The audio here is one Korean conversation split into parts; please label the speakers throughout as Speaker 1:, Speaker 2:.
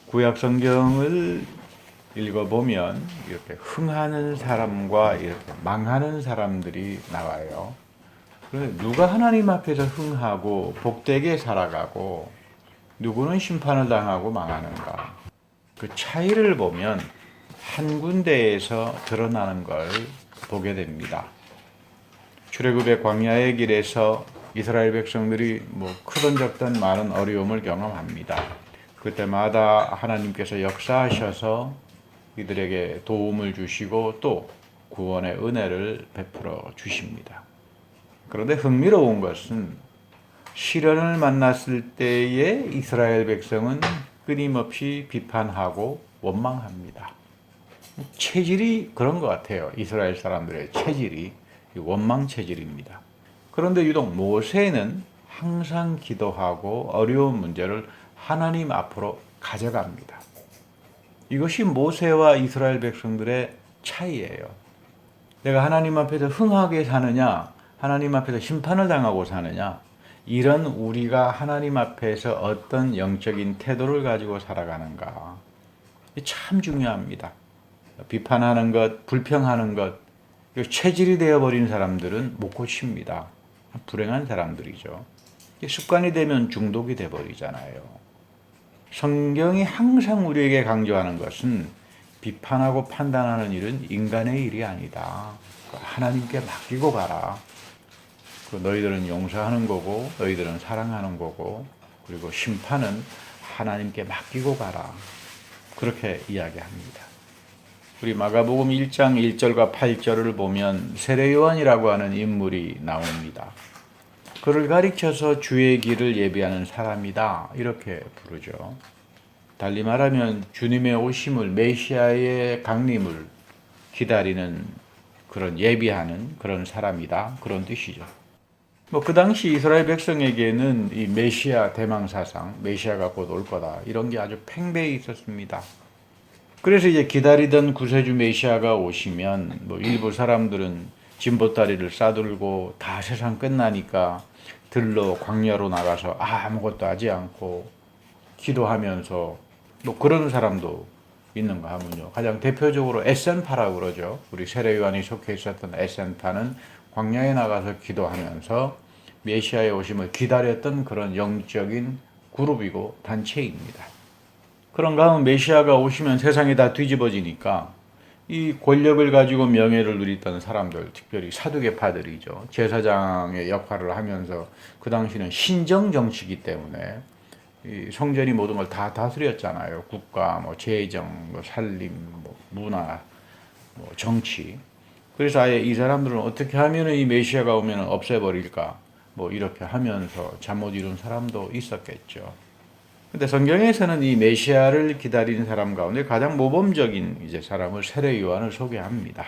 Speaker 1: 구약 성경을 읽어보면 이렇게 흥하는 사람과 이렇게 망하는 사람들이 나와요. 그런데 누가 하나님 앞에서 흥하고 복되게 살아가고 누구는 심판을 당하고 망하는가? 그 차이를 보면 한 군데에서 드러나는 걸 보게 됩니다. 출애굽의 광야의 길에서 이스라엘 백성들이 크든 작든 많은 어려움을 경험합니다. 그때마다 하나님께서 역사하셔서 이들에게 도움을 주시고 또 구원의 은혜를 베풀어 주십니다. 그런데 흥미로운 것은 시련을 만났을 때에 이스라엘 백성은 끊임없이 비판하고 원망합니다. 체질이 그런 것 같아요. 이스라엘 사람들의 체질이 원망 체질입니다. 그런데 유독 모세는 항상 기도하고 어려운 문제를 하나님 앞으로 가져갑니다. 이것이 모세와 이스라엘 백성들의 차이예요. 내가 하나님 앞에서 흥하게 사느냐, 하나님 앞에서 심판을 당하고 사느냐, 이런 우리가 하나님 앞에서 어떤 영적인 태도를 가지고 살아가는가, 참 중요합니다. 비판하는 것, 불평하는 것, 체질이 되어버린 사람들은 못 고칩니다. 불행한 사람들이죠. 습관이 되면 중독이 되어버리잖아요. 성경이 항상 우리에게 강조하는 것은 비판하고 판단하는 일은 인간의 일이 아니다. 하나님께 맡기고 가라. 너희들은 용서하는 거고 너희들은 사랑하는 거고 그리고 심판은 하나님께 맡기고 가라. 그렇게 이야기합니다. 우리 마가복음 1장 1절과 8절을 보면 세례요한이라고 하는 인물이 나옵니다. 그를 가리켜서 주의 길을 예비하는 사람이다 이렇게 부르죠. 달리 말하면 주님의 오심을, 메시아의 강림을 기다리는 그런 예비하는 그런 사람이다 그런 뜻이죠. 그 당시 이스라엘 백성에게는 이 메시아 대망사상, 메시아가 곧 올 거다 이런 게 아주 팽배히 있었습니다. 그래서 이제 기다리던 구세주 메시아가 오시면 일부 사람들은 진보다리를 싸들고 다 세상 끝나니까 들러 광야로 나가서 아무것도 하지 않고 기도하면서 그런 사람도 있는가 하면요. 가장 대표적으로 에센파라고 그러죠. 우리 세례요한이 속해 있었던 에센파는 광야에 나가서 기도하면서 메시아의 오심을 기다렸던 그런 영적인 그룹이고 단체입니다. 그런가 하면 메시아가 오시면 세상이 다 뒤집어지니까 이 권력을 가지고 명예를 누리던 사람들, 특별히 사두개파들이죠. 제사장의 역할을 하면서 그 당시는 신정 정치이기 때문에 이 성전이 모든 걸 다 다스렸잖아요. 국가, 재정, 살림, 문화, 정치. 그래서 아예 이 사람들은 어떻게 하면 이 메시아가 오면 없애버릴까? 이렇게 하면서 잠 못 이룬 사람도 있었겠죠. 근데 성경에서는 이 메시아를 기다리는 사람 가운데 가장 모범적인 이제 사람을 세례 요한을 소개합니다.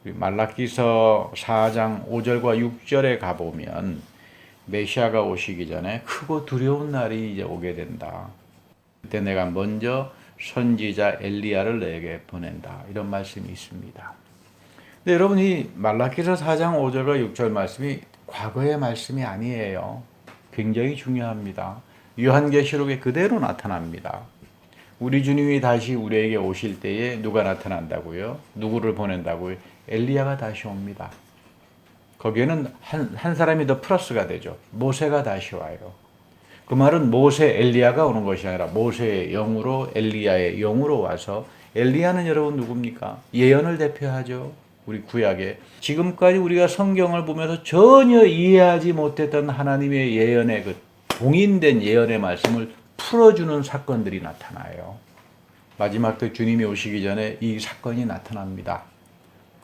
Speaker 1: 말라기서 4장 5절과 6절에 가보면 메시아가 오시기 전에 크고 두려운 날이 이제 오게 된다. 그때 내가 먼저 선지자 엘리야를 너에게 보낸다. 이런 말씀이 있습니다. 근데 여러분 이 말라기서 4장 5절과 6절 말씀이 과거의 말씀이 아니에요. 굉장히 중요합니다. 요한계시록에 그대로 나타납니다. 우리 주님이 다시 우리에게 오실 때에 누가 나타난다고요? 누구를 보낸다고요? 엘리야가 다시 옵니다. 거기에는 한 사람이 더 플러스가 되죠. 모세가 다시 와요. 그 말은 모세, 엘리야가 오는 것이 아니라 모세의 영으로 엘리야의 영으로 와서 엘리야는 여러분 누굽니까? 예언을 대표하죠. 우리 구약에 지금까지 우리가 성경을 보면서 전혀 이해하지 못했던 하나님의 예언의 그 봉인된 예언의 말씀을 풀어주는 사건들이 나타나요. 마지막 때 주님이 오시기 전에 이 사건이 나타납니다.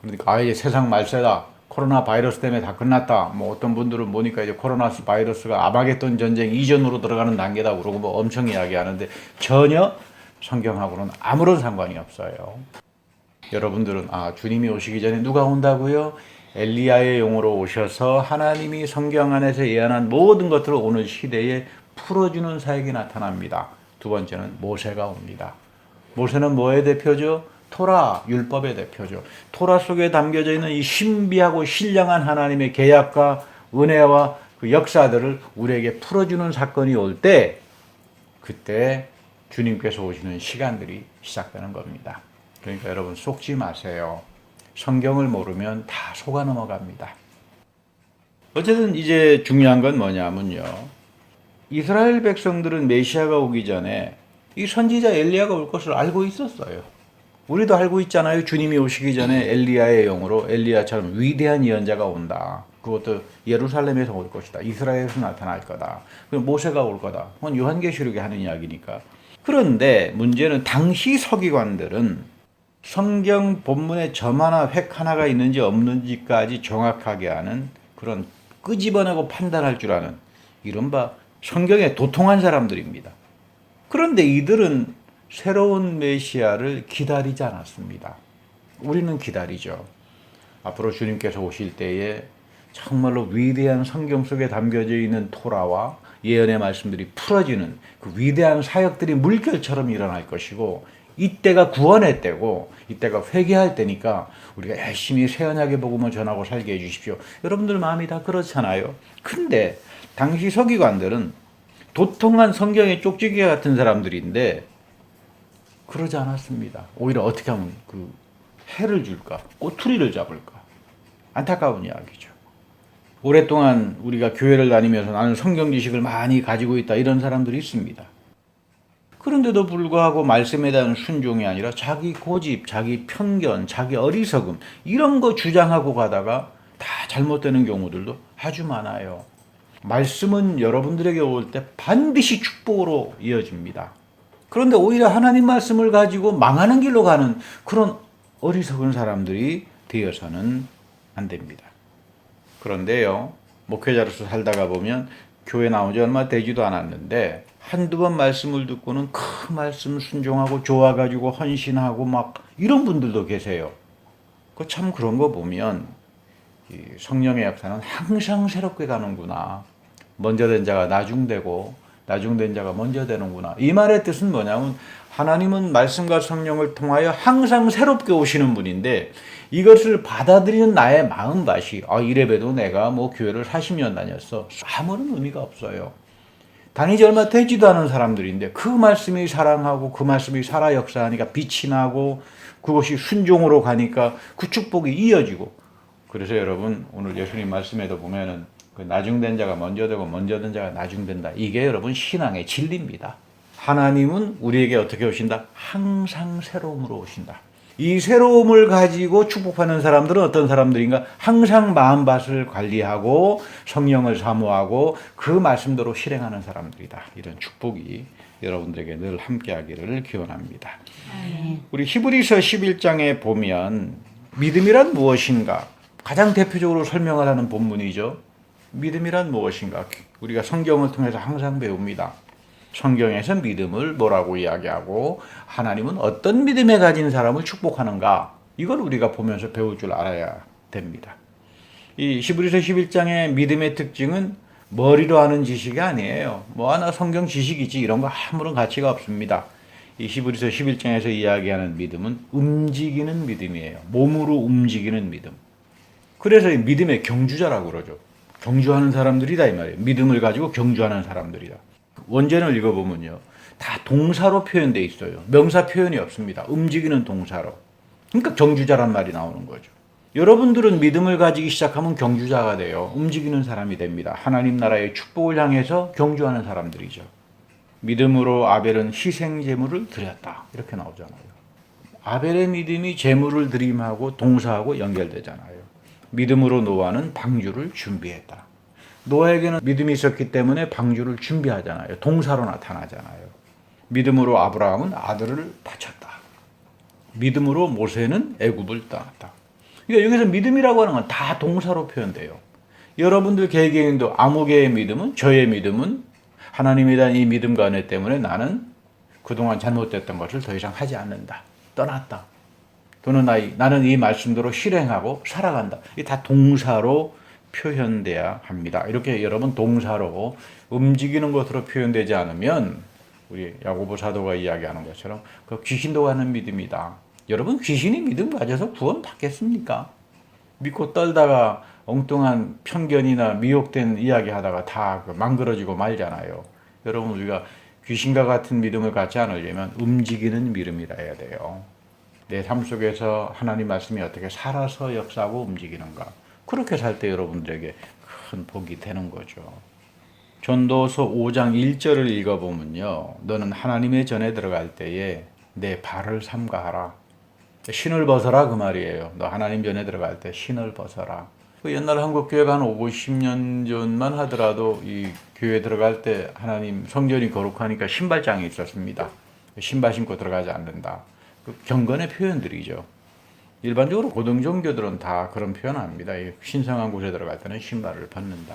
Speaker 1: 그러니까 아예 세상 말세다. 코로나 바이러스 때문에 다 끝났다. 어떤 분들은 보니까 이제 코로나 바이러스가 아마겟돈 전쟁 이전으로 들어가는 단계다 그러고 엄청 이야기하는데 전혀 성경하고는 아무런 상관이 없어요. 여러분들은 주님이 오시기 전에 누가 온다고요? 엘리야의 영으로 오셔서 하나님이 성경 안에서 예언한 모든 것들을 오늘 시대에 풀어주는 사역이 나타납니다. 두 번째는 모세가 옵니다. 모세는 뭐의 대표죠? 토라, 율법의 대표죠. 토라 속에 담겨져 있는 이 신비하고 신령한 하나님의 계약과 은혜와 그 역사들을 우리에게 풀어주는 사건이 올 때 그때 주님께서 오시는 시간들이 시작되는 겁니다. 그러니까 여러분 속지 마세요. 성경을 모르면 다 속아 넘어갑니다. 어쨌든 이제 중요한 건 뭐냐면요. 이스라엘 백성들은 메시아가 오기 전에 이 선지자 엘리야가 올 것을 알고 있었어요. 우리도 알고 있잖아요. 주님이 오시기 전에 엘리야의 영으로 엘리야처럼 위대한 예언자가 온다. 그것도 예루살렘에서 올 것이다. 이스라엘에서 나타날 거다. 그리고 모세가 올 거다. 그건 요한계시록에 하는 이야기니까. 그런데 문제는 당시 서기관들은 성경 본문에 점 하나 획 하나가 있는지 없는지까지 정확하게 아는 그런 끄집어내고 판단할 줄 아는 이른바 성경에 도통한 사람들입니다. 그런데 이들은 새로운 메시아를 기다리지 않았습니다. 우리는 기다리죠. 앞으로 주님께서 오실 때에 정말로 위대한 성경 속에 담겨져 있는 토라와 예언의 말씀들이 풀어지는 그 위대한 사역들이 물결처럼 일어날 것이고, 이때가 구원의 때고 이때가 회개할 때니까 우리가 열심히 새 언약의 복음을 전하고 살게 해주십시오. 여러분들 마음이 다 그렇잖아요. 근데 당시 서기관들은 도통한 성경의 쪽지기 같은 사람들인데 그러지 않았습니다. 오히려 어떻게 하면 그 해를 줄까? 꼬투리를 잡을까? 안타까운 이야기죠. 오랫동안 우리가 교회를 다니면서 나는 성경 지식을 많이 가지고 있다 이런 사람들이 있습니다. 그런데도 불구하고 말씀에 대한 순종이 아니라 자기 고집, 자기 편견, 자기 어리석음 이런 거 주장하고 가다가 다 잘못되는 경우들도 아주 많아요. 말씀은 여러분들에게 올 때 반드시 축복으로 이어집니다. 그런데 오히려 하나님 말씀을 가지고 망하는 길로 가는 그런 어리석은 사람들이 되어서는 안 됩니다. 그런데요, 목회자로서 살다가 보면 교회 나온 지 얼마 되지도 않았는데 한두 번 말씀을 듣고는 그 말씀 순종하고 좋아가지고 헌신하고 막 이런 분들도 계세요. 그 참 그런 거 보면 이 성령의 역사는 항상 새롭게 가는구나. 먼저 된 자가 나중되고 나중된 자가 먼저 되는구나. 이 말의 뜻은 뭐냐면 하나님은 말씀과 성령을 통하여 항상 새롭게 오시는 분인데 이것을 받아들이는 나의 마음밭이 이래봬도 내가 뭐 교회를 40년 다녔어. 아무런 의미가 없어요. 다니지 얼마 되지도 않은 사람들인데 그 말씀이 사랑하고 그 말씀이 살아 역사하니까 빛이 나고 그것이 순종으로 가니까 그 축복이 이어지고. 그래서 여러분 오늘 예수님 말씀에도 보면은 그 나중된 자가 먼저 되고 먼저 된 자가 나중된다. 이게 여러분 신앙의 진리입니다. 하나님은 우리에게 어떻게 오신다? 항상 새로움으로 오신다. 이 새로움을 가지고 축복하는 사람들은 어떤 사람들인가? 항상 마음밭을 관리하고 성령을 사모하고 그 말씀대로 실행하는 사람들이다. 이런 축복이 여러분들에게 늘 함께하기를 기원합니다. 우리 히브리서 11장에 보면 믿음이란 무엇인가? 가장 대표적으로 설명을 하는 본문이죠. 믿음이란 무엇인가? 우리가 성경을 통해서 항상 배웁니다. 성경에서 믿음을 뭐라고 이야기하고 하나님은 어떤 믿음에 가진 사람을 축복하는가? 이걸 우리가 보면서 배울 줄 알아야 됩니다. 이 히브리서 11장의 믿음의 특징은 머리로 하는 지식이 아니에요. 뭐 하나 성경 지식이지 이런 거 아무런 가치가 없습니다. 이 히브리서 11장에서 이야기하는 믿음은 움직이는 믿음이에요. 몸으로 움직이는 믿음. 그래서 이 믿음의 경주자라고 그러죠. 경주하는 사람들이다 이 말이에요. 믿음을 가지고 경주하는 사람들이다. 원제를 읽어보면요. 다 동사로 표현되어 있어요. 명사 표현이 없습니다. 움직이는 동사로. 그러니까 경주자란 말이 나오는 거죠. 여러분들은 믿음을 가지기 시작하면 경주자가 돼요. 움직이는 사람이 됩니다. 하나님 나라의 축복을 향해서 경주하는 사람들이죠. 믿음으로 아벨은 희생 제물을 드렸다. 이렇게 나오잖아요. 아벨의 믿음이 제물을 드림하고 동사하고 연결되잖아요. 믿음으로 노아는 방주를 준비했다. 노아에게는 믿음이 있었기 때문에 방주를 준비하잖아요. 동사로 나타나잖아요. 믿음으로 아브라함은 아들을 바쳤다. 믿음으로 모세는 애굽을 떠났다. 그러니까 여기서 믿음이라고 하는 건 다 동사로 표현돼요. 여러분들 개개인도 아무개의 믿음은 저의 믿음은 하나님에 대한 이 믿음과 은혜 때문에 나는 그동안 잘못됐던 것을 더 이상 하지 않는다. 떠났다. 또는 나는 이 말씀대로 실행하고 살아간다. 이게 다 동사로 표현돼야 합니다. 이렇게 여러분 동사로 움직이는 것으로 표현되지 않으면 우리 야고보 사도가 이야기하는 것처럼 그 귀신도 가는 믿음이다. 여러분 귀신이 믿음 가져서 구원 받겠습니까? 믿고 떨다가 엉뚱한 편견이나 미혹된 이야기 하다가 다 망그러지고 말잖아요. 여러분 우리가 귀신과 같은 믿음을 갖지 않으려면 움직이는 믿음이라 해야 돼요. 내 삶 속에서 하나님 말씀이 어떻게 살아서 역사하고 움직이는가. 그렇게 살 때 여러분들에게 큰 복이 되는 거죠. 전도서 5장 1절을 읽어보면요. 너는 하나님의 전에 들어갈 때에 내 발을 삼가하라. 신을 벗어라 그 말이에요. 너 하나님 전에 들어갈 때 신을 벗어라. 그 옛날 한국교회가 한 50년 전만 하더라도 이 교회 들어갈 때 하나님 성전이 거룩하니까 신발장이 있었습니다. 신발 신고 들어가지 않는다. 그 경건의 표현들이죠. 일반적으로 고등종교들은 다 그런 표현합니다. 신성한 곳에 들어갈 때는 신발을 벗는다.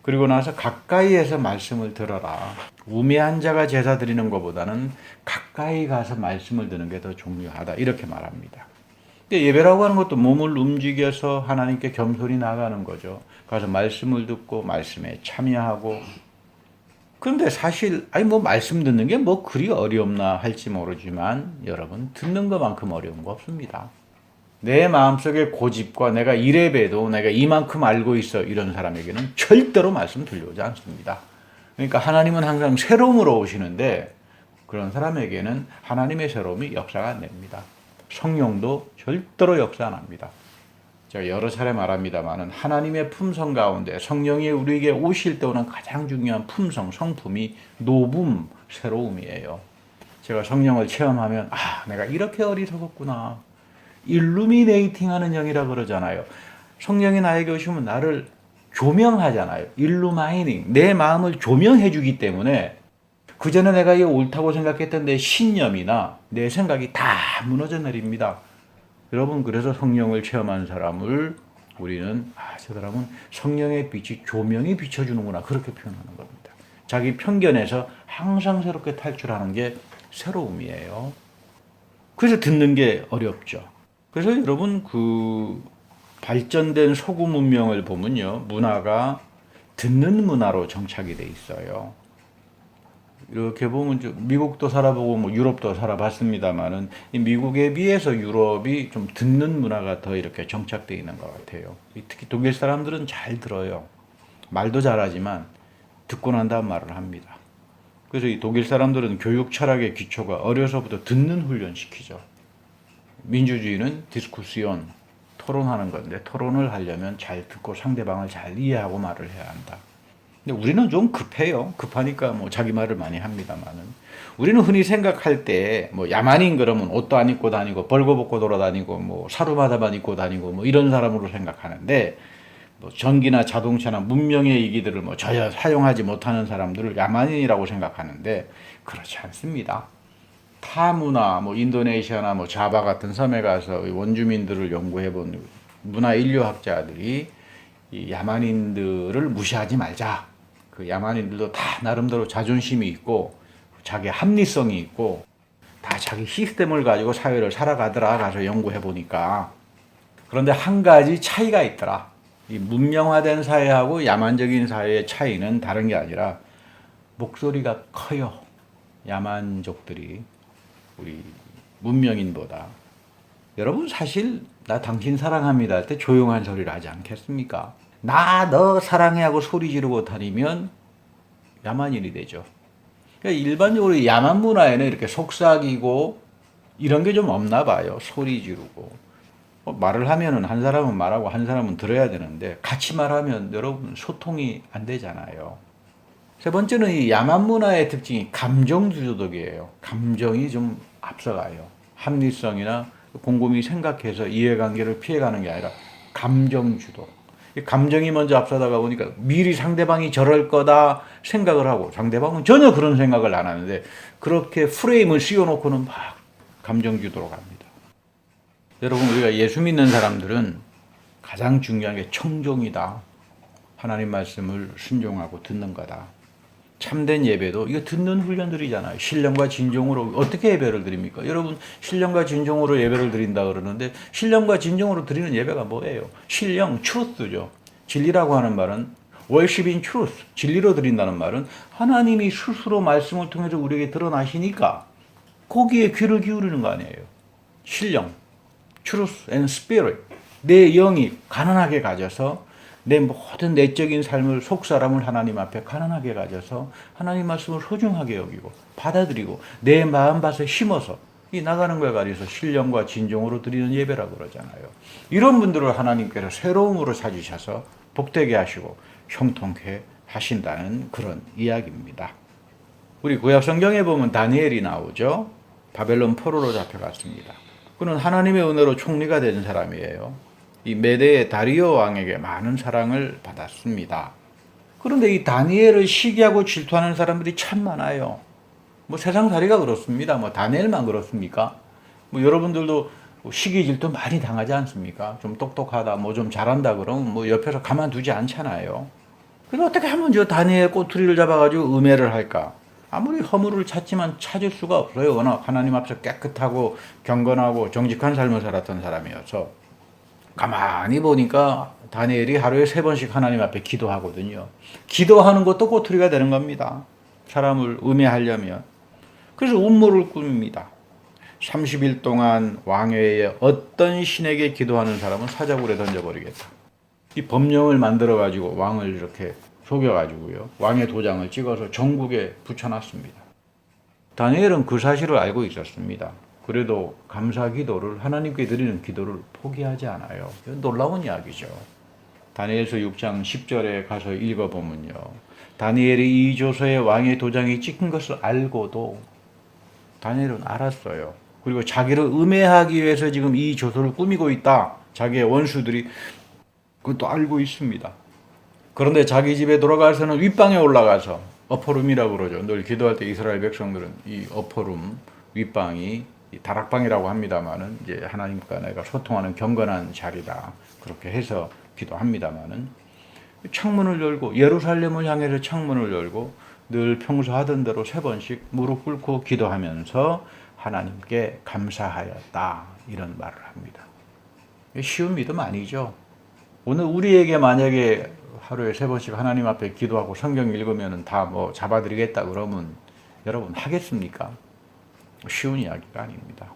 Speaker 1: 그리고 나서 가까이에서 말씀을 들어라. 우매한 자가 제사 드리는 것보다는 가까이 가서 말씀을 듣는 게 더 중요하다. 이렇게 말합니다. 예배라고 하는 것도 몸을 움직여서 하나님께 겸손히 나가는 거죠. 가서 말씀을 듣고 말씀에 참여하고. 그런데 사실 말씀 듣는 게 그리 어렵나 할지 모르지만 여러분 듣는 것만큼 어려운 거 없습니다. 내 마음속에 고집과 내가 이래봬도 내가 이만큼 알고 있어 이런 사람에게는 절대로 말씀 들려오지 않습니다. 그러니까 하나님은 항상 새로움으로 오시는데 그런 사람에게는 하나님의 새로움이 역사가 안 됩니다. 성령도 절대로 역사 안 합니다. 제가 여러 차례 말합니다만 하나님의 품성 가운데 성령이 우리에게 오실 때 오는 가장 중요한 품성, 성품이 노붐, 새로움이에요. 제가 성령을 체험하면 내가 이렇게 어리석었구나. 일루미네이팅하는 영이라 그러잖아요. 성령이 나에게 오시면 나를 조명하잖아요. 일루마이닝, 내 마음을 조명해 주기 때문에 그전에 내가 이게 옳다고 생각했던 내 신념이나 내 생각이 다 무너져 내립니다. 여러분 그래서 성령을 체험한 사람을 우리는 저 사람은 성령의 빛이 조명이 비춰주는구나 그렇게 표현하는 겁니다. 자기 편견에서 항상 새롭게 탈출하는 게 새로움이에요. 그래서 듣는 게 어렵죠. 그래서 여러분 그 발전된 소금 문명을 보면요. 문화가 듣는 문화로 정착이 돼 있어요. 이렇게 보면 미국도 살아보고 유럽도 살아봤습니다만은 미국에 비해서 유럽이 좀 듣는 문화가 더 이렇게 정착되어 있는 것 같아요. 특히 독일 사람들은 잘 들어요. 말도 잘하지만 듣고 난 다음 말을 합니다. 그래서 이 독일 사람들은 교육 철학의 기초가 어려서부터 듣는 훈련 시키죠. 민주주의는 디스쿠시온, 토론하는 건데 토론을 하려면 잘 듣고 상대방을 잘 이해하고 말을 해야 한다. 근데 우리는 좀 급해요. 급하니까 자기 말을 많이 합니다만은 우리는 흔히 생각할 때 야만인 그러면 옷도 안 입고 다니고 벌거벗고 돌아다니고 사루마다만 입고 다니고 이런 사람으로 생각하는데 전기나 자동차나 문명의 이기들을 전혀 사용하지 못하는 사람들을 야만인이라고 생각하는데 그렇지 않습니다. 타문화, 인도네시아나 자바 같은 섬에 가서 원주민들을 연구해본 문화 인류학자들이 이 야만인들을 무시하지 말자. 그 야만인들도 다 나름대로 자존심이 있고 자기 합리성이 있고 다 자기 시스템을 가지고 사회를 살아가더라 가서 연구해 보니까. 그런데 한 가지 차이가 있더라. 이 문명화된 사회하고 야만적인 사회의 차이는 다른 게 아니라 목소리가 커요. 야만족들이 우리 문명인보다. 여러분 사실 나 당신 사랑합니다 할 때 조용한 소리를 하지 않겠습니까? 나 너 사랑해 하고 소리 지르고 다니면 야만인이 되죠. 그러니까 일반적으로 야만 문화에는 이렇게 속삭이고 이런 게 좀 없나 봐요. 소리 지르고. 말을 하면은 한 사람은 말하고 한 사람은 들어야 되는데 같이 말하면 여러분 소통이 안 되잖아요. 세 번째는 이 야만 문화의 특징이 감정 주도적이에요. 감정이 좀 앞서가요. 합리성이나 곰곰이 생각해서 이해관계를 피해가는 게 아니라 감정 주도. 감정이 먼저 앞서다가 보니까 미리 상대방이 저럴 거다 생각을 하고 상대방은 전혀 그런 생각을 안 하는데 그렇게 프레임을 씌워놓고는 막 감정 주도로 갑니다. 여러분 우리가 예수 믿는 사람들은 가장 중요한 게 청종이다. 하나님 말씀을 순종하고 듣는 거다. 참된 예배도 이거 듣는 훈련들이잖아요. 신령과 진정으로 어떻게 예배를 드립니까? 여러분 신령과 진정으로 예배를 드린다 그러는데 신령과 진정으로 드리는 예배가 뭐예요? 신령, truth죠. 진리라고 하는 말은 worship in truth, 진리로 드린다는 말은 하나님이 스스로 말씀을 통해서 우리에게 드러나시니까 거기에 귀를 기울이는 거 아니에요. 신령, truth and spirit, 내 영이 가난하게 가져서 내 모든 내적인 삶을 속사람을 하나님 앞에 가난하게 가져서 하나님 말씀을 소중하게 여기고 받아들이고 내 마음밭에 심어서 이 나가는 걸 가리서 신령과 진정으로 드리는 예배라고 그러잖아요. 이런 분들을 하나님께서 새로움으로 찾으셔서 복되게 하시고 형통케 하신다는 그런 이야기입니다. 우리 구약 성경에 보면 다니엘이 나오죠. 바벨론 포로로 잡혀갔습니다. 그는 하나님의 은혜로 총리가 된 사람이에요. 이 메대의 다리오 왕에게 많은 사랑을 받았습니다. 그런데 이 다니엘을 시기하고 질투하는 사람들이 참 많아요. 뭐 세상살이가 그렇습니다. 뭐 다니엘만 그렇습니까? 뭐 여러분들도 시기 질투 많이 당하지 않습니까? 좀 똑똑하다, 뭐 좀 잘한다 그러면 뭐 옆에서 가만두지 않잖아요. 그래서 어떻게 하면 저 다니엘 꼬투리를 잡아가지고 음해를 할까? 아무리 허물을 찾지만 찾을 수가 없어요. 워낙 하나님 앞에서 깨끗하고 경건하고 정직한 삶을 살았던 사람이어서. 가만히 보니까 다니엘이 하루에 3번씩 하나님 앞에 기도하거든요. 기도하는 것도 꼬투리가 되는 겁니다. 사람을 음해하려면. 그래서 음모를 꾸밉니다. 30일 동안 왕외에 어떤 신에게 기도하는 사람은 사자굴에 던져버리겠다. 이 법령을 만들어가지고 왕을 이렇게 속여가지고요. 왕의 도장을 찍어서 전국에 붙여놨습니다. 다니엘은 그 사실을 알고 있었습니다. 그래도 감사 기도를 하나님께 드리는 기도를 포기하지 않아요. 놀라운 이야기죠. 다니엘서 6장 10절에 가서 읽어보면요. 다니엘이 이 조서에 왕의 도장이 찍힌 것을 알고도 다니엘은 알았어요. 그리고 자기를 음해하기 위해서 지금 이 조서를 꾸미고 있다. 자기의 원수들이 그것도 알고 있습니다. 그런데 자기 집에 돌아가서는 윗방에 올라가서 어퍼룸이라고 그러죠. 늘 기도할 때 이스라엘 백성들은 이 어퍼룸 윗방이 다락방이라고 합니다만은 이제 하나님과 내가 소통하는 경건한 자리다. 그렇게 해서 기도합니다만은 창문을 열고 예루살렘을 향해서 창문을 열고 늘 평소 하던 대로 3번씩 무릎 꿇고 기도하면서 하나님께 감사하였다. 이런 말을 합니다. 쉬운 믿음 아니죠. 오늘 우리에게 만약에 하루에 3번씩 하나님 앞에 기도하고 성경 읽으면 다 뭐 잡아드리겠다 그러면 여러분 하겠습니까? 쉬운 이야기가 아닙니다.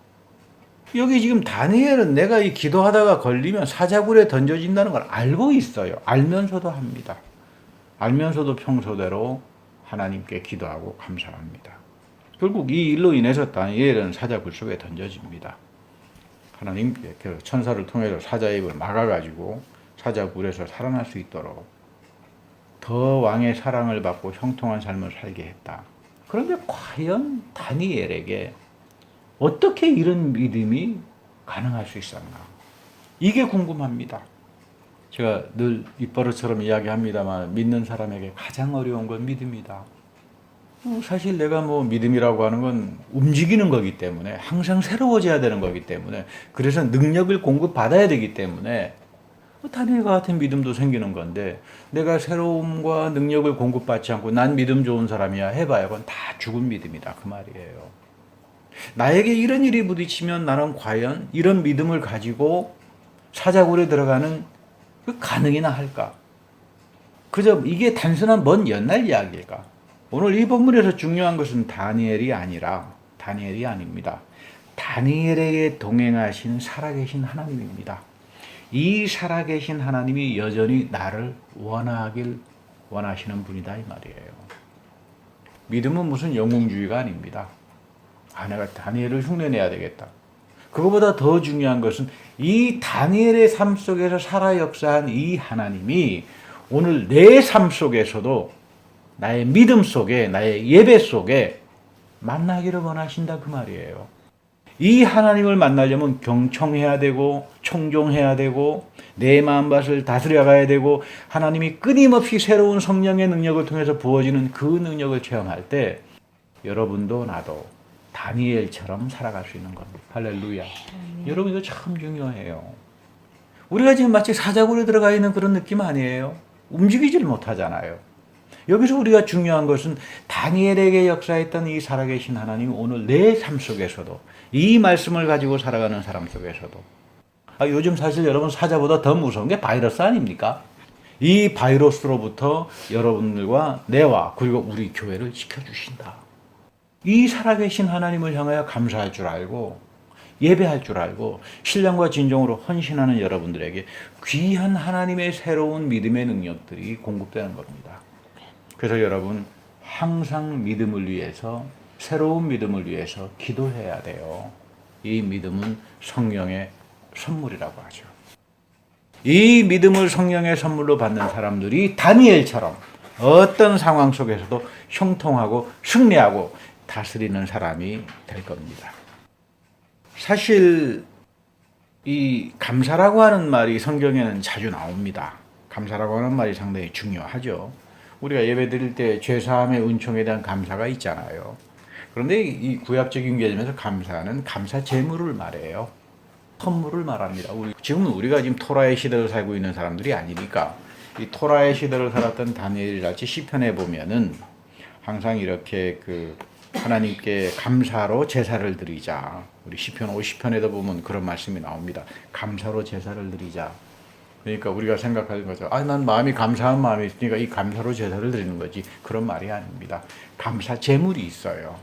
Speaker 1: 여기 지금 다니엘은 내가 이 기도하다가 걸리면 사자굴에 던져진다는 걸 알고 있어요. 알면서도 합니다. 알면서도 평소대로 하나님께 기도하고 감사합니다. 결국 이 일로 인해서 다니엘은 사자굴 속에 던져집니다. 하나님께 천사를 통해서 사자 입을 막아가지고 사자굴에서 살아날 수 있도록 더 왕의 사랑을 받고 형통한 삶을 살게 했다. 그런데 과연 다니엘에게 어떻게 이런 믿음이 가능할 수 있었나? 이게 궁금합니다. 제가 늘 입버릇처럼 이야기합니다만 믿는 사람에게 가장 어려운 건 믿음이다. 사실 내가 뭐 믿음이라고 하는 건 움직이는 거기 때문에 항상 새로워져야 되는 거기 때문에 그래서 능력을 공급받아야 되기 때문에 다니엘과 같은 믿음도 생기는 건데 내가 새로움과 능력을 공급받지 않고 난 믿음 좋은 사람이야 해봐야 그건 다 죽은 믿음이다 그 말이에요. 나에게 이런 일이 부딪히면 나는 과연 이런 믿음을 가지고 사자굴에 들어가는 그 가능이나 할까? 그저 이게 단순한 먼 옛날 이야기일까? 오늘 이 본문에서 중요한 것은 다니엘이 아닙니다. 다니엘에게 동행하신 살아계신 하나님입니다. 이 살아계신 하나님이 여전히 나를 원하시는 분이다 이 말이에요. 믿음은 무슨 영웅주의가 아닙니다. 내가 다니엘을 흉내내야 되겠다. 그거보다 더 중요한 것은 이 다니엘의 삶 속에서 살아 역사한 이 하나님이 오늘 내 삶 속에서도 나의 믿음 속에 나의 예배 속에 만나기를 원하신다 그 말이에요. 이 하나님을 만나려면 경청해야 되고 청종해야 되고 내 마음밭을 다스려 가야 되고 하나님이 끊임없이 새로운 성령의 능력을 통해서 부어지는 그 능력을 체험할 때 여러분도 나도 다니엘처럼 살아갈 수 있는 겁니다. 할렐루야. 여러분 이거 참 중요해요. 우리가 지금 마치 사자굴에 들어가 있는 그런 느낌 아니에요? 움직이질 못하잖아요. 여기서 우리가 중요한 것은 다니엘에게 역사했던 이 살아계신 하나님이 오늘 내 삶 속에서도 이 말씀을 가지고 살아가는 사람 속에서도 요즘 사실 여러분 사자보다 더 무서운 게 바이러스 아닙니까? 이 바이러스로부터 여러분들과 내와 그리고 우리 교회를 지켜주신다. 이 살아계신 하나님을 향하여 감사할 줄 알고 예배할 줄 알고 신령과 진정으로 헌신하는 여러분들에게 귀한 하나님의 새로운 믿음의 능력들이 공급되는 겁니다. 그래서 여러분 항상 믿음을 위해서, 새로운 믿음을 위해서 기도해야 돼요. 이 믿음은 성령의 선물이라고 하죠. 이 믿음을 성령의 선물로 받는 사람들이 다니엘처럼 어떤 상황 속에서도 형통하고 승리하고 다스리는 사람이 될 겁니다. 사실 이 감사라고 하는 말이 성경에는 자주 나옵니다. 감사라고 하는 말이 상당히 중요하죠. 우리가 예배드릴 때 죄사함의 은총에 대한 감사가 있잖아요. 그런데 이 구약적인 개념에서 감사는 감사 제물을 말해요. 선물을 말합니다. 우리가 지금 토라의 시대를 살고 있는 사람들이 아니니까 이 토라의 시대를 살았던 다니엘이랄지 시편에 보면은 항상 이렇게 하나님께 감사로 제사를 드리자. 우리 시편 50편에도 보면 그런 말씀이 나옵니다. 감사로 제사를 드리자. 그러니까 우리가 생각하는 거죠. 난 마음이 감사한 마음이 있으니까 이 감사로 제사를 드리는 거지. 그런 말이 아닙니다. 감사 제물이 있어요.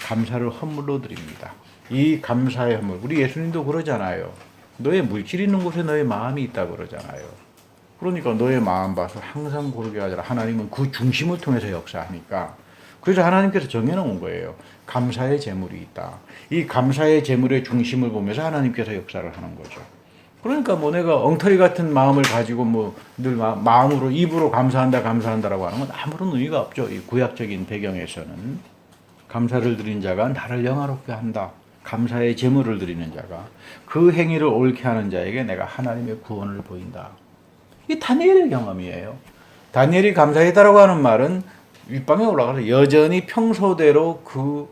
Speaker 1: 감사를 헌물로 드립니다. 이 감사의 헌물. 우리 예수님도 그러잖아요. 너의 물질 있는 곳에 너의 마음이 있다 그러잖아요. 그러니까 너의 마음 봐서 항상 고르게 하더라. 하나님은 그 중심을 통해서 역사하니까. 그래서 하나님께서 정해놓은 거예요. 감사의 제물이 있다. 이 감사의 제물의 중심을 보면서 하나님께서 역사를 하는 거죠. 그러니까 내가 엉터리 같은 마음을 가지고 늘 마음으로 입으로 감사한다라고 하는 건 아무런 의미가 없죠. 이 구약적인 배경에서는 감사를 드린 자가 나를 영화롭게 한다. 감사의 제물을 드리는 자가 그 행위를 옳게 하는 자에게 내가 하나님의 구원을 보인다. 이 다니엘의 경험이에요. 다니엘이 감사했다라고 하는 말은 윗방에 올라가서 여전히 평소대로 그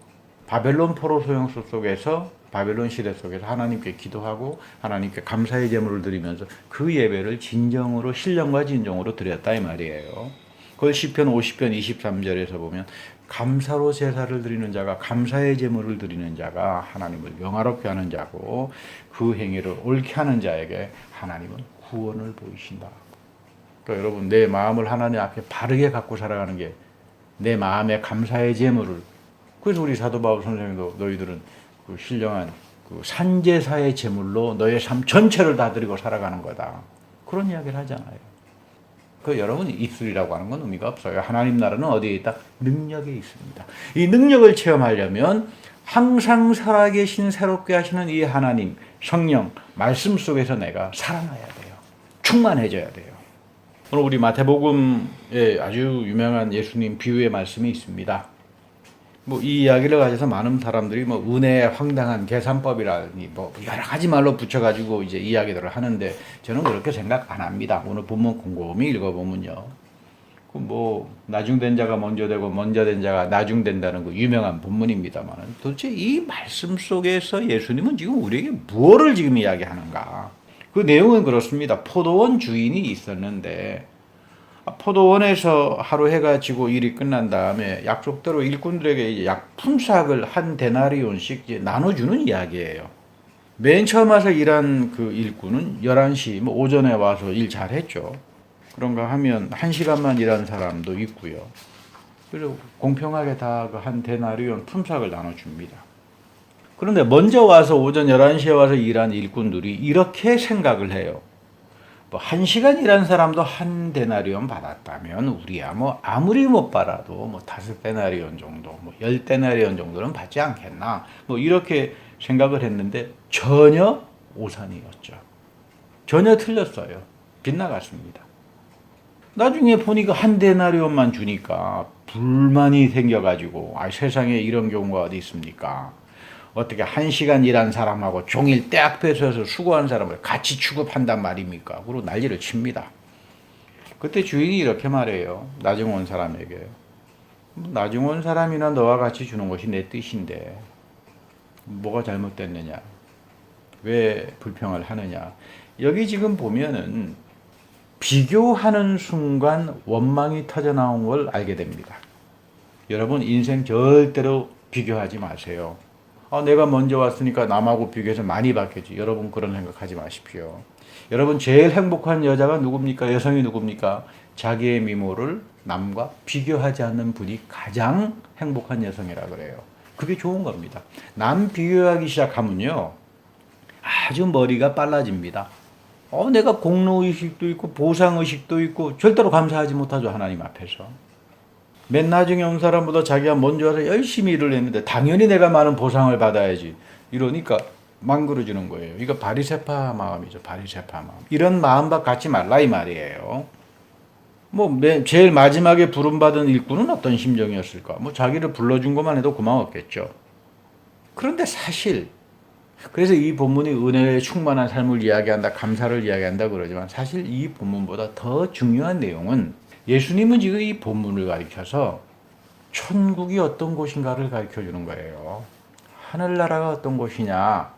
Speaker 1: 바벨론 포로 소용소 속에서 바벨론 시대 속에서 하나님께 기도하고 하나님께 감사의 제물을 드리면서 그 예배를 진정으로 신령과 진정으로 드렸다 이 말이에요. 그걸 시편 50편 23절에서 보면 감사로 제사를 드리는 자가 감사의 제물을 드리는 자가 하나님을 영화롭게 하는 자고 그 행위를 옳게 하는 자에게 하나님은 구원을 보이신다. 그러니까 여러분 내 마음을 하나님 앞에 바르게 갖고 살아가는 게 내 마음의 감사의 제물을 그래서 우리 사도 바울 선생님도 너희들은 그 신령한 그 산제사의 제물로 너의 삶 전체를 다 드리고 살아가는 거다. 그런 이야기를 하잖아요. 여러분이 입술이라고 하는 건 의미가 없어요. 하나님 나라는 어디에 있다? 능력에 있습니다. 이 능력을 체험하려면 항상 살아계신 새롭게 하시는 이 하나님, 성령, 말씀 속에서 내가 살아나야 돼요. 충만해져야 돼요. 오늘 우리 마태복음에 아주 유명한 예수님 비유의 말씀이 있습니다. 이 이야기를 가져서 많은 사람들이 은혜의 황당한 계산법이라니 여러 가지 말로 붙여가지고 이제 이야기들을 하는데 저는 그렇게 생각 안 합니다. 오늘 본문 곰곰이 읽어보면요. 나중된 자가 먼저 되고 먼저 된 자가 나중된다는 그 유명한 본문입니다만 도대체 이 말씀 속에서 예수님은 지금 우리에게 무엇을 지금 이야기하는가? 그 내용은 그렇습니다. 포도원 주인이 있었는데 포도원에서 하루 해가 지고 일이 끝난 다음에 약속대로 일꾼들에게 이제 품삯을 한 데나리온씩 이제 나눠주는 이야기예요. 맨 처음 와서 일한 그 일꾼은 11시 오전에 와서 일 잘했죠. 그런가 하면 1시간만 일한 사람도 있고요. 그리고 공평하게 다 그 한 데나리온 품삯을 나눠줍니다. 그런데 먼저 와서 오전 11시에 와서 일한 일꾼들이 이렇게 생각을 해요. 1시간 일한 사람도 한 데나리온 받았다면 우리야 아무리 못 받아도 5데나리온 정도, 10데나리온 정도는 받지 않겠나. 이렇게 생각을 했는데 전혀 오산이었죠. 전혀 틀렸어요. 빗나갔습니다. 나중에 보니까 한 데나리온만 주니까 불만이 생겨가지고 세상에 이런 경우가 어디 있습니까? 어떻게 1시간 일한 사람하고 종일 때 앞에서 수고한 사람을 같이 취급한단 말입니까? 그리고 난리를 칩니다. 그때 주인이 이렇게 말해요. 나중 온 사람에게. 나중 온 사람이나 너와 같이 주는 것이 내 뜻인데 뭐가 잘못됐느냐? 왜 불평을 하느냐? 여기 지금 보면은 비교하는 순간 원망이 터져 나온 걸 알게 됩니다. 여러분 인생 절대로 비교하지 마세요. 내가 먼저 왔으니까 남하고 비교해서 많이 받겠지. 여러분 그런 생각하지 마십시오. 여러분 제일 행복한 여자가 누굽니까? 여성이 누굽니까? 자기의 미모를 남과 비교하지 않는 분이 가장 행복한 여성이라 그래요. 그게 좋은 겁니다. 남 비교하기 시작하면요. 아주 머리가 빨라집니다. 내가 공로의식도 있고 보상의식도 있고 절대로 감사하지 못하죠. 하나님 앞에서. 맨 나중에 온 사람보다 자기가 먼저 와서 열심히 일을 했는데 당연히 내가 많은 보상을 받아야지. 이러니까 망그러지는 거예요. 이거 바리새파 마음이죠. 바리새파 마음. 이런 마음과 갖지 말라 이 말이에요. 제일 마지막에 부름받은 일꾼은 어떤 심정이었을까? 자기를 불러준 것만 해도 고마웠겠죠. 그런데 사실 그래서 이 본문이 은혜에 충만한 삶을 이야기한다, 감사를 이야기한다 그러지만 사실 이 본문보다 더 중요한 내용은 예수님은 지금 이 본문을 가리켜서 천국이 어떤 곳인가를 가르쳐 주는 거예요. 하늘나라가 어떤 곳이냐,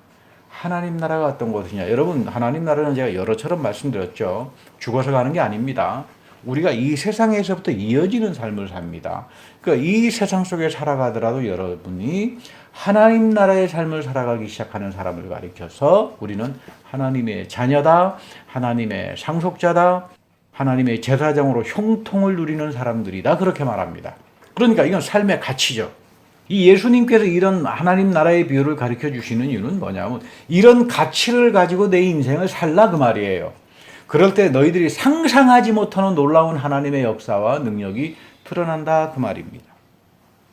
Speaker 1: 하나님 나라가 어떤 곳이냐. 여러분, 하나님 나라는 제가 여러처럼 말씀드렸죠. 죽어서 가는 게 아닙니다. 우리가 이 세상에서부터 이어지는 삶을 삽니다. 그러니까 이 세상 속에 살아가더라도 여러분이 하나님 나라의 삶을 살아가기 시작하는 사람을 가리켜서 우리는 하나님의 자녀다, 하나님의 상속자다, 하나님의 제사장으로 형통을 누리는 사람들이다 그렇게 말합니다. 그러니까 이건 삶의 가치죠. 이 예수님께서 이런 하나님 나라의 비유를 가르쳐 주시는 이유는 뭐냐면 이런 가치를 가지고 내 인생을 살라 그 말이에요. 그럴 때 너희들이 상상하지 못하는 놀라운 하나님의 역사와 능력이 드러난다 그 말입니다.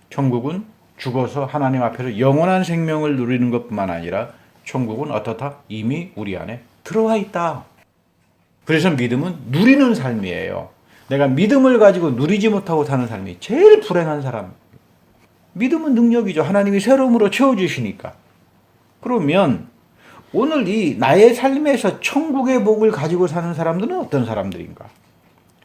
Speaker 1: 천국은 죽어서 하나님 앞에서 영원한 생명을 누리는 것뿐만 아니라 천국은 어떻다? 이미 우리 안에 들어와 있다. 그래서 믿음은 누리는 삶이에요. 내가 믿음을 가지고 누리지 못하고 사는 삶이 제일 불행한 사람. 믿음은 능력이죠. 하나님이 새로움으로 채워주시니까. 그러면 오늘 이 나의 삶에서 천국의 복을 가지고 사는 사람들은 어떤 사람들인가?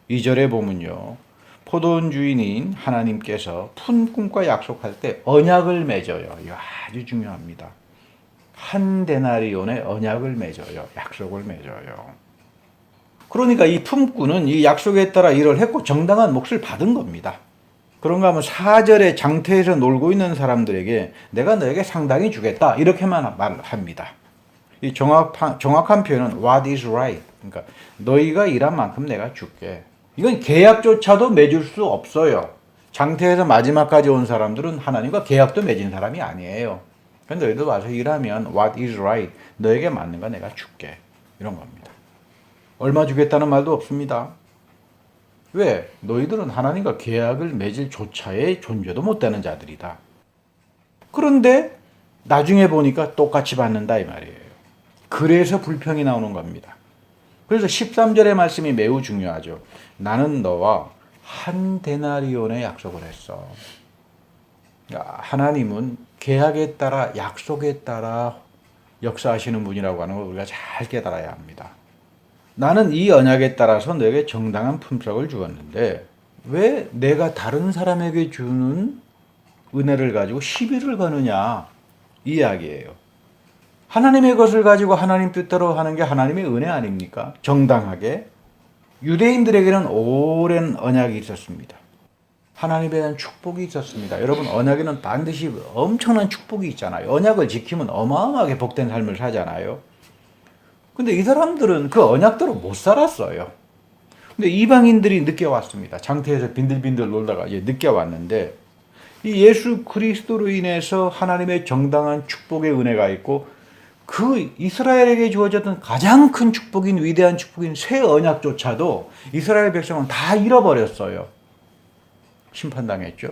Speaker 1: 2절에 보면요. 포도원 주인인 하나님께서 푼 꿈과 약속할 때 언약을 맺어요. 이거 아주 중요합니다. 한 데나리온의 언약을 맺어요. 약속을 맺어요. 그러니까 이 품꾼은 이 약속에 따라 일을 했고 정당한 몫을 받은 겁니다. 그런가 하면 4절에 장터에서 놀고 있는 사람들에게 내가 너에게 상당히 주겠다 이렇게만 말합니다. 이 정확한 표현은 what is right. 그러니까 너희가 일한 만큼 내가 줄게. 이건 계약조차도 맺을 수 없어요. 장태에서 마지막까지 온 사람들은 하나님과 계약도 맺은 사람이 아니에요. 그런데 너희도 와서 일하면 what is right. 너에게 맞는 거 내가 줄게. 이런 겁니다. 얼마 주겠다는 말도 없습니다. 왜? 너희들은 하나님과 계약을 맺을 조차의 존재도 못 되는 자들이다. 그런데 나중에 보니까 똑같이 받는다 이 말이에요. 그래서 불평이 나오는 겁니다. 그래서 13절의 말씀이 매우 중요하죠. 나는 너와 한 데나리온의 약속을 했어. 하나님은 계약에 따라 약속에 따라 역사하시는 분이라고 하는 걸 우리가 잘 깨달아야 합니다. 나는 이 언약에 따라서 너에게 정당한 품삯을 주었는데 왜 내가 다른 사람에게 주는 은혜를 가지고 시비를 거느냐 이 이야기예요. 하나님의 것을 가지고 하나님 뜻대로 하는 게 하나님의 은혜 아닙니까? 정당하게. 유대인들에게는 오랜 언약이 있었습니다. 하나님에 대한 축복이 있었습니다. 여러분 언약에는 반드시 엄청난 축복이 있잖아요. 언약을 지키면 어마어마하게 복된 삶을 사잖아요. 근데 이 사람들은 그 언약대로 못 살았어요. 근데 이방인들이 늦게 왔습니다. 장태에서 빈들빈들 놀다가 이제 늦게 왔는데 이 예수 그리스도로 인해서 하나님의 정당한 축복의 은혜가 있고 그 이스라엘에게 주어졌던 가장 큰 축복인 위대한 축복인 새 언약조차도 이스라엘 백성은 다 잃어버렸어요. 심판당했죠.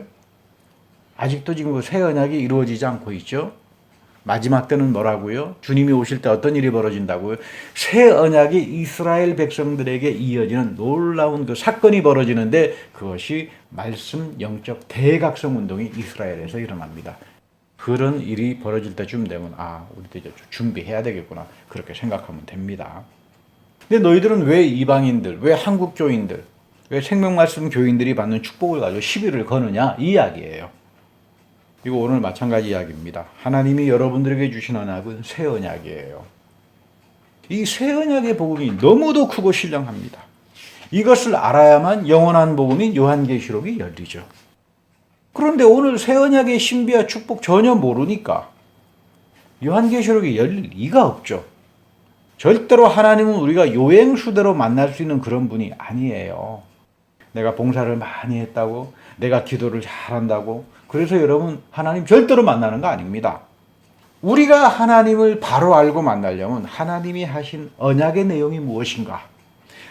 Speaker 1: 아직도 지금 새 언약이 이루어지지 않고 있죠. 마지막 때는 뭐라고요? 주님이 오실 때 어떤 일이 벌어진다고요? 새 언약이 이스라엘 백성들에게 이어지는 놀라운 그 사건이 벌어지는데 그것이 말씀 영적 대각성 운동이 이스라엘에서 일어납니다. 그런 일이 벌어질 때쯤 되면 우리도 이제 준비해야 되겠구나 그렇게 생각하면 됩니다. 근데 너희들은 왜 이방인들, 왜 한국교인들, 왜 생명말씀 교인들이 받는 축복을 가지고 시비를 거느냐 이 이야기예요. 이거 오늘 마찬가지 이야기입니다. 하나님이 여러분들에게 주신 언약은 새 언약이에요. 이 새 언약의 복음이 너무도 크고 신령합니다. 이것을 알아야만 영원한 복음인 요한계시록이 열리죠. 그런데 오늘 새 언약의 신비와 축복 전혀 모르니까 요한계시록이 열릴 리가 없죠. 절대로 하나님은 우리가 요행수대로 만날 수 있는 그런 분이 아니에요. 내가 봉사를 많이 했다고, 내가 기도를 잘한다고, 그래서 여러분 하나님 절대로 만나는 거 아닙니다. 우리가 하나님을 바로 알고 만나려면 하나님이 하신 언약의 내용이 무엇인가?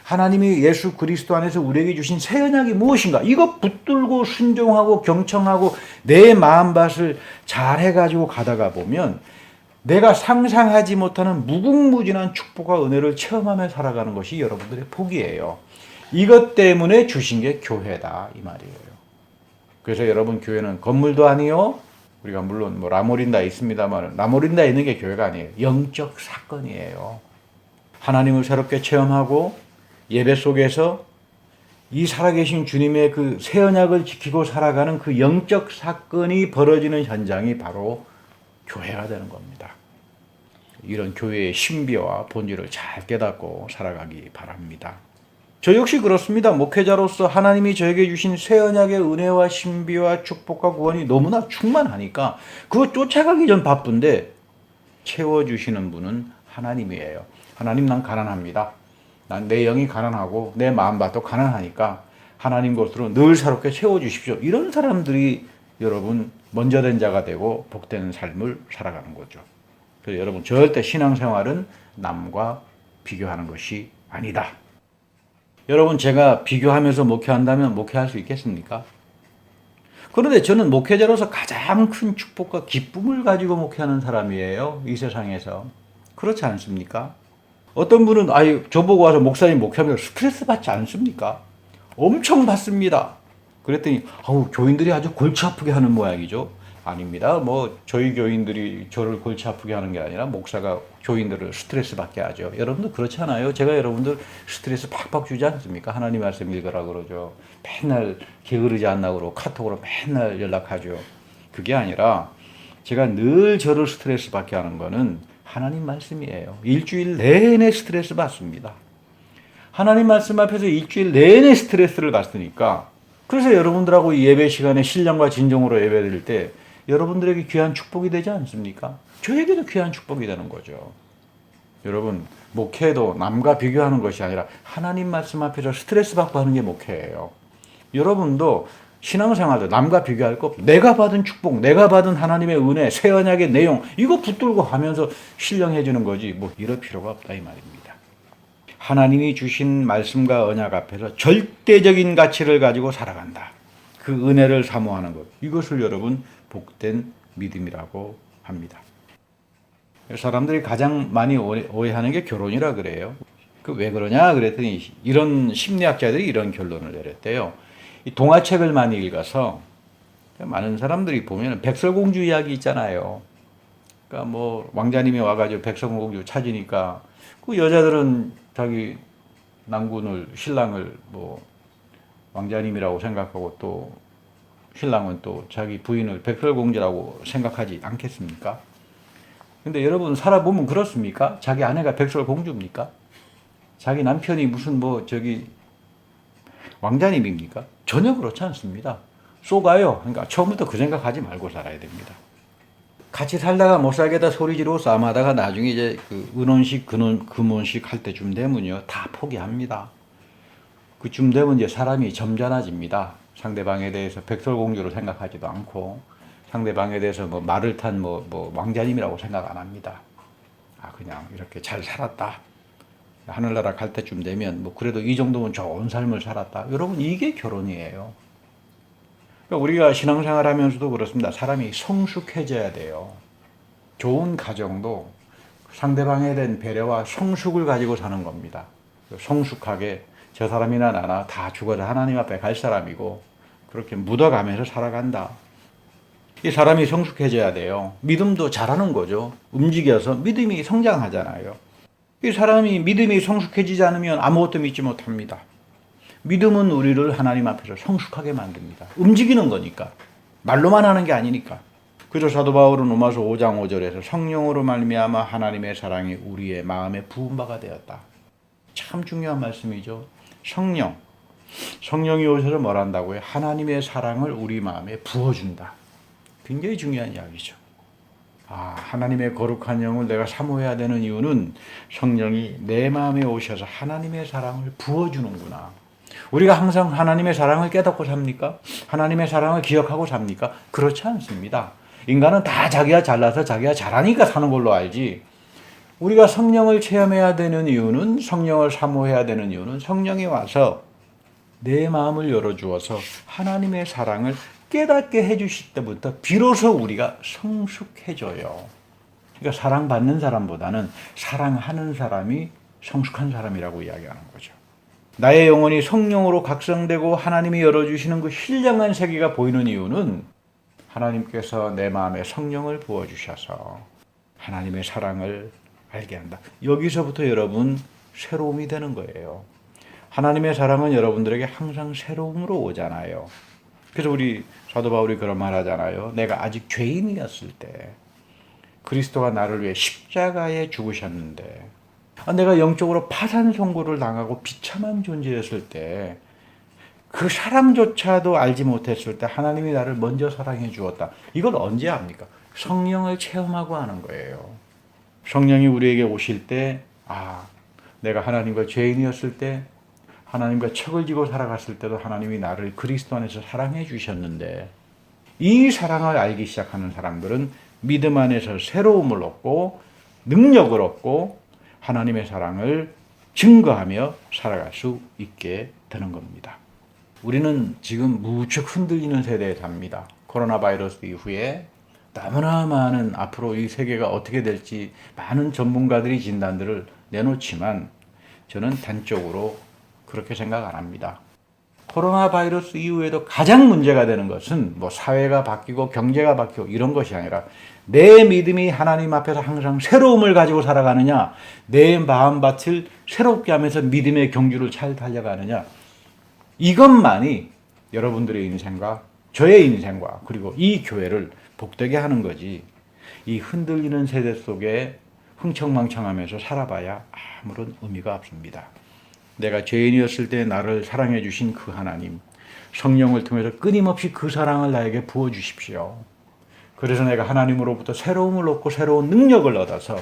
Speaker 1: 하나님이 예수 그리스도 안에서 우리에게 주신 새 언약이 무엇인가? 이거 붙들고 순종하고 경청하고 내 마음밭을 잘 해가지고 가다가 보면 내가 상상하지 못하는 무궁무진한 축복과 은혜를 체험하며 살아가는 것이 여러분들의 복이에요. 이것 때문에 주신 게 교회다 이 말이에요. 그래서 여러분 교회는 건물도 아니요. 우리가 물론 뭐 라모린다 있습니다만 라모린다 있는 게 교회가 아니에요. 영적 사건이에요. 하나님을 새롭게 체험하고 예배 속에서 이 살아계신 주님의 그 새 언약을 지키고 살아가는 그 영적 사건이 벌어지는 현장이 바로 교회가 되는 겁니다. 이런 교회의 신비와 본질을 잘 깨닫고 살아가기 바랍니다. 저 역시 그렇습니다. 목회자로서 하나님이 저에게 주신 새 언약의 은혜와 신비와 축복과 구원이 너무나 충만하니까 그거 쫓아가기 전 바쁜데 채워주시는 분은 하나님이에요. 하나님, 난 가난합니다. 난 내 영이 가난하고 내 마음밭도 가난하니까 하나님 것으로 늘 새롭게 채워주십시오. 이런 사람들이 여러분 먼저 된 자가 되고 복된 삶을 살아가는 거죠. 그래서 여러분 절대 신앙생활은 남과 비교하는 것이 아니다. 여러분 제가 비교하면서 목회한다면 목회할 수 있겠습니까? 그런데 저는 목회자로서 가장 큰 축복과 기쁨을 가지고 목회하는 사람이에요. 이 세상에서. 그렇지 않습니까? 어떤 분은 저보고 와서 목사님 목회하면 스트레스 받지 않습니까? 엄청 받습니다. 그랬더니 교인들이 아주 골치 아프게 하는 모양이죠. 아닙니다. 뭐 저희 교인들이 저를 골치 아프게 하는 게 아니라 목사가 교인들을 스트레스 받게 하죠. 여러분도 그렇잖아요. 제가 여러분들 스트레스 팍팍 주지 않습니까? 하나님 말씀 읽으라 그러죠. 맨날 게으르지 않나 그러고 카톡으로 맨날 연락하죠. 그게 아니라 제가 늘 저를 스트레스 받게 하는 거는 하나님 말씀이에요. 일주일 내내 스트레스 받습니다. 하나님 말씀 앞에서 일주일 내내 스트레스를 받으니까 그래서 여러분들하고 예배 시간에 신령과 진정으로 예배 드릴 때 여러분들에게 귀한 축복이 되지 않습니까? 저에게도 귀한 축복이 되는 거죠. 여러분 목회도 남과 비교하는 것이 아니라 하나님 말씀 앞에서 스트레스 받고 하는 게 목회예요. 여러분도 신앙생활도 남과 비교할 거 없어요. 내가 받은 축복, 내가 받은 하나님의 은혜, 새 언약의 내용 이거 붙들고 하면서 신령해지는 거지 뭐 이럴 필요가 없다 이 말입니다. 하나님이 주신 말씀과 언약 앞에서 절대적인 가치를 가지고 살아간다. 그 은혜를 사모하는 것. 이것을 여러분 복된 믿음이라고 합니다. 사람들이 가장 많이 오해하는 게 결혼이라 그래요. 그 왜 그러냐 그랬더니 이런 심리학자들이 이런 결론을 내렸대요. 이 동화책을 많이 읽어서 많은 사람들이 보면 백설공주 이야기 있잖아요. 그러니까 뭐 왕자님이 와가지고 백설공주 찾으니까 그 여자들은 자기 남군을 신랑을 뭐 왕자님이라고 생각하고 또 신랑은 또 자기 부인을 백설공주라고 생각하지 않겠습니까? 근데 여러분 살아보면 그렇습니까? 자기 아내가 백설공주입니까? 자기 남편이 무슨 왕자님입니까? 전혀 그렇지 않습니다. 쏘가요. 그러니까 처음부터 그 생각하지 말고 살아야 됩니다. 같이 살다가 못 살겠다 소리 지르고 싸움하다가 나중에 이제 그 은혼식, 금혼식 할 때쯤 되면요. 다 포기합니다. 그쯤 되면 이제 사람이 점잖아집니다. 상대방에 대해서 백설공주로 생각하지도 않고 상대방에 대해서 뭐 말을 탄 왕자님이라고 생각 안 합니다. 그냥 이렇게 잘 살았다. 하늘나라 갈 때쯤 되면 뭐 그래도 이 정도면 좋은 삶을 살았다. 여러분 이게 결혼이에요. 그러니까 우리가 신앙생활 하면서도 그렇습니다. 사람이 성숙해져야 돼요. 좋은 가정도 상대방에 대한 배려와 성숙을 가지고 사는 겁니다. 성숙하게 저 사람이나 나나 다 죽어서 하나님 앞에 갈 사람이고 그렇게 묻어가면서 살아간다. 이 사람이 성숙해져야 돼요. 믿음도 잘하는 거죠. 움직여서 믿음이 성장하잖아요. 이 사람이 믿음이 성숙해지지 않으면 아무것도 믿지 못합니다. 믿음은 우리를 하나님 앞에서 성숙하게 만듭니다. 움직이는 거니까. 말로만 하는 게 아니니까. 그래서 사도 바울은 로마서 5장 5절에서 성령으로 말미암아 하나님의 사랑이 우리의 마음에 부은 바가 되었다. 참 중요한 말씀이죠. 성령이 오셔서 뭘 한다고요? 하나님의 사랑을 우리 마음에 부어준다. 굉장히 중요한 이야기죠. 하나님의 거룩한 영을 내가 사모해야 되는 이유는 성령이 내 마음에 오셔서 하나님의 사랑을 부어주는구나. 우리가 항상 하나님의 사랑을 깨닫고 삽니까? 하나님의 사랑을 기억하고 삽니까? 그렇지 않습니다. 인간은 다 자기가 잘나서 자기가 잘하니까 사는 걸로 알지. 우리가 성령을 체험해야 되는 이유는, 성령을 사모해야 되는 이유는 성령이 와서 내 마음을 열어주어서 하나님의 사랑을 깨닫게 해주실 때부터 비로소 우리가 성숙해져요. 그러니까 사랑받는 사람보다는 사랑하는 사람이 성숙한 사람이라고 이야기하는 거죠. 나의 영혼이 성령으로 각성되고 하나님이 열어주시는 그 신령한 세계가 보이는 이유는 하나님께서 내 마음에 성령을 부어주셔서 하나님의 사랑을 알게 한다. 여기서부터 여러분 새로움이 되는 거예요. 하나님의 사랑은 여러분들에게 항상 새로움으로 오잖아요. 그래서 우리 사도 바울이 그런 말 하잖아요. 내가 아직 죄인이었을 때 그리스도가 나를 위해 십자가에 죽으셨는데, 내가 영적으로 파산 선고를 당하고 비참한 존재였을 때 그 사랑조차도 알지 못했을 때 하나님이 나를 먼저 사랑해 주었다. 이걸 언제 합니까? 성령을 체험하고 하는 거예요. 성령이 우리에게 오실 때, 내가 하나님과 죄인이었을 때, 하나님과 척을 지고 살아갔을 때도 하나님이 나를 그리스도 안에서 사랑해 주셨는데, 이 사랑을 알기 시작하는 사람들은 믿음 안에서 새로움을 얻고 능력을 얻고 하나님의 사랑을 증거하며 살아갈 수 있게 되는 겁니다. 우리는 지금 무척 흔들리는 세대에 삽니다. 코로나 바이러스 이후에 너무나 많은, 앞으로 이 세계가 어떻게 될지 많은 전문가들이 진단들을 내놓지만 저는 단적으로 그렇게 생각 안 합니다. 코로나 바이러스 이후에도 가장 문제가 되는 것은 사회가 바뀌고 경제가 바뀌고 이런 것이 아니라 내 믿음이 하나님 앞에서 항상 새로움을 가지고 살아가느냐, 내 마음밭을 새롭게 하면서 믿음의 경주를 잘 달려가느냐, 이것만이 여러분들의 인생과 저의 인생과 그리고 이 교회를 복되게 하는 거지, 이 흔들리는 세대 속에 흥청망청하면서 살아봐야 아무런 의미가 없습니다. 내가 죄인이었을 때 나를 사랑해 주신 그 하나님, 성령을 통해서 끊임없이 그 사랑을 나에게 부어주십시오. 그래서 내가 하나님으로부터 새로움을 얻고 새로운 능력을 얻어서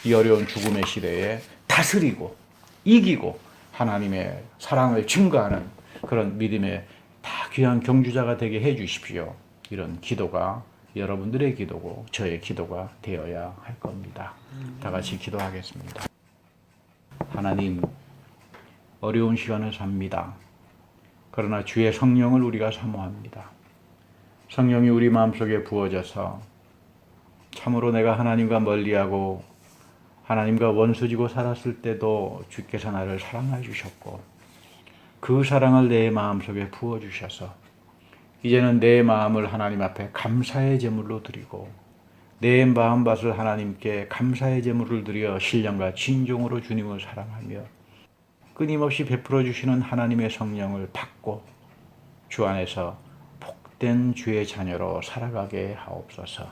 Speaker 1: 이 어려운 죽음의 시대에 다스리고 이기고 하나님의 사랑을 증거하는 그런 믿음의 다 귀한 경주자가 되게 해 주십시오. 이런 기도가 여러분들의 기도고 저의 기도가 되어야 할 겁니다. 다 같이 기도하겠습니다. 하나님, 어려운 시간을 삽니다. 그러나 주의 성령을 우리가 사모합니다. 성령이 우리 마음속에 부어져서 참으로 내가 하나님과 멀리하고 하나님과 원수지고 살았을 때도 주께서 나를 사랑해 주셨고, 그 사랑을 내 마음속에 부어주셔서 이제는 내 마음을 하나님 앞에 감사의 제물로 드리고 내 마음밭을 하나님께 감사의 제물을 드려 신령과 진정으로 주님을 사랑하며 끊임없이 베풀어 주시는 하나님의 성령을 받고 주 안에서 복된 주의 자녀로 살아가게 하옵소서.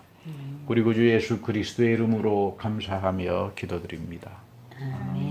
Speaker 1: 우리 구주 예수 그리스도의 이름으로 감사하며 기도드립니다.
Speaker 2: 아멘.